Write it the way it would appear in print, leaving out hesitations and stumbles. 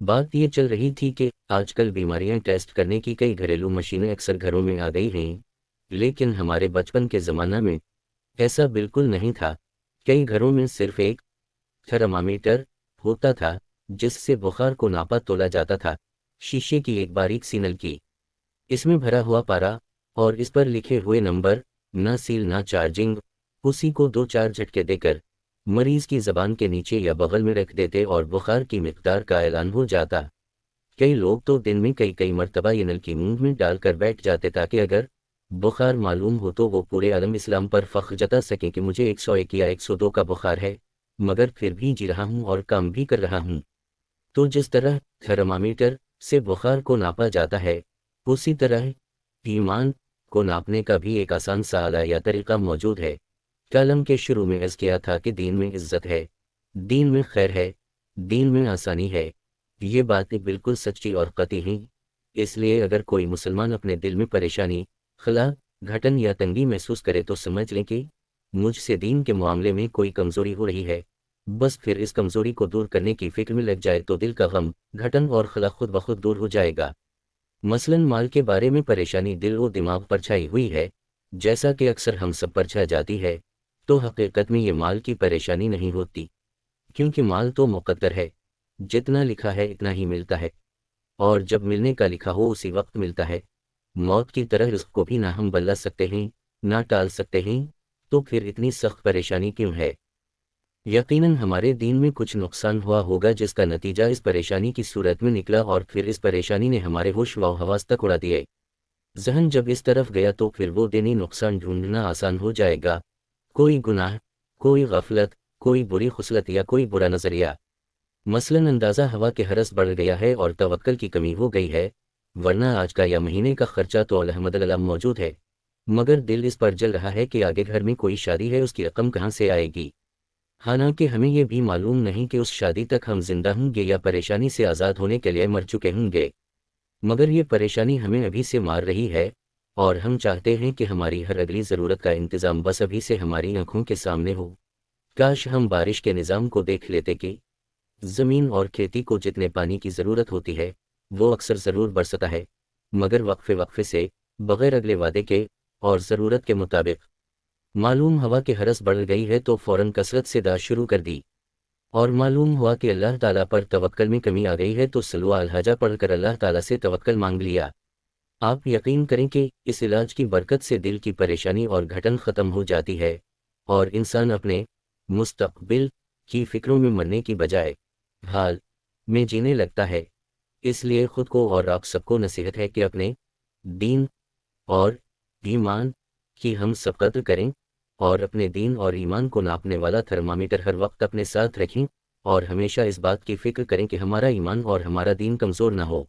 बात ये चल रही थी कि आजकल बीमारियां टेस्ट करने की कई घरेलू मशीनें अक्सर घरों में आ गई हैं, लेकिन हमारे बचपन के ज़माना में ऐसा बिल्कुल नहीं था। कई घरों में सिर्फ एक थर्मामीटर होता था, जिससे बुखार को नापा तोला जाता था। शीशे की एक बारीक सी नलकी, इसमें भरा हुआ पारा और इस पर लिखे हुए नंबर, ना सील ना चार्जिंग। उसी को दो चार झटके देकर मरीज की जबान के नीचे या बगल में रख देते और बुखार की मिकदार का ऐलान हो जाता। कई लोग तो दिन में कई कई मरतबा ये नलकी मुंह में डालकर बैठ जाते ताकि अगर बुखार मालूम हो तो वो पूरे आलम इस्लाम पर फख्र जता सकें कि मुझे 101 या 102 का बुखार है, मगर फिर भी जी रहा हूँ और काम भी कर रहा हूँ। तो जिस तरह थर्मामीटर से बुखार को नापा जाता है, उसी तरह ईमान को नापने का भी एक आसान सा आला या तरीका मौजूद है। कलम के शुरू में अर्ज़ किया था कि दीन में इज्जत है, दीन में खैर है, दीन में आसानी है। ये बातें बिल्कुल सच्ची और कतई हैं। इसलिए अगर कोई मुसलमान अपने दिल में परेशानी, खला, घटन या तंगी महसूस करे तो समझ लें कि मुझसे दीन के मामले में कोई कमज़ोरी हो रही है। बस फिर इस कमज़ोरी को दूर करने की फ़िक्र में लग जाए तो दिल का गम, घटन और खला खुद ब खुद दूर हो जाएगा। मसलन माल के बारे में परेशानी दिल व दिमाग पर छाई हुई है, जैसा कि अक्सर हम सब पर छा जाती है, तो हकीकत में ये माल की परेशानी नहीं होती, क्योंकि माल तो मुक़द्दर है। जितना लिखा है इतना ही मिलता है, और जब मिलने का लिखा हो उसी वक्त मिलता है। मौत की तरह रिज़्क़ को भी ना हम बदला सकते हैं, ना टाल सकते हैं, तो फिर इतनी सख्त परेशानी क्यों है? यकीनन हमारे दीन में कुछ नुकसान हुआ होगा जिसका नतीजा इस परेशानी की सूरत में निकला, और फिर इस परेशानी ने हमारे होश व हवास तक उड़ा दिए। ज़हन जब इस तरफ गया तो फिर वो दीनी नुकसान ढूंढना आसान हो जाएगा। कोई गुनाह, कोई गफलत, कोई बुरी खुसलत या कोई बुरा नज़रिया। मसलन अंदाज़ा हवा के हरस बढ़ गया है और तवक्कल की कमी हो गई है, वरना आज का या महीने का खर्चा तो अल्हम्दुलिल्लाह मौजूद है, मगर दिल इस पर जल रहा है कि आगे घर में कोई शादी है, उसकी रकम कहाँ से आएगी। हालांकि हमें यह भी मालूम नहीं कि उस शादी तक हम जिंदा होंगे या परेशानी से आज़ाद होने के लिए मर चुके होंगे, मगर ये परेशानी हमें अभी से मार रही है, और हम चाहते हैं कि हमारी हर अगली ज़रूरत का इंतज़ाम बस अभी से हमारी आंखों के सामने हो। काश हम बारिश के निज़ाम को देख लेते कि ज़मीन और खेती को जितने पानी की ज़रूरत होती है वो अक्सर ज़रूर बरसता है, मगर वक्फे वक्फे से, बग़ैर अगले वादे के और ज़रूरत के मुताबिक। मालूम हवा के हरस बढ़ गई है तो फ़ौरन कसरत से दाश शुरू कर दी, और मालूम हुआ कि अल्लाह ताला पर तवक्कल में कमी आ गई है तो सल्वा अल हाजा पढ़कर अल्लाह ताला से तवक्कल मांग लिया। आप यकीन करें कि इस इलाज की बरकत से दिल की परेशानी और घटन ख़त्म हो जाती है, और इंसान अपने मुस्तक़बिल की फ़िक्रों में मरने की बजाय हाल में जीने लगता है। इसलिए ख़ुद को और आप सबको नसीहत है कि अपने दीन और ईमान की हम सब कद्र करें, और अपने दीन और ईमान को नापने वाला थर्मामीटर हर वक्त अपने साथ रखें, और हमेशा इस बात की फ़िक्र करें कि हमारा ईमान और हमारा दीन कमज़ोर ना हो।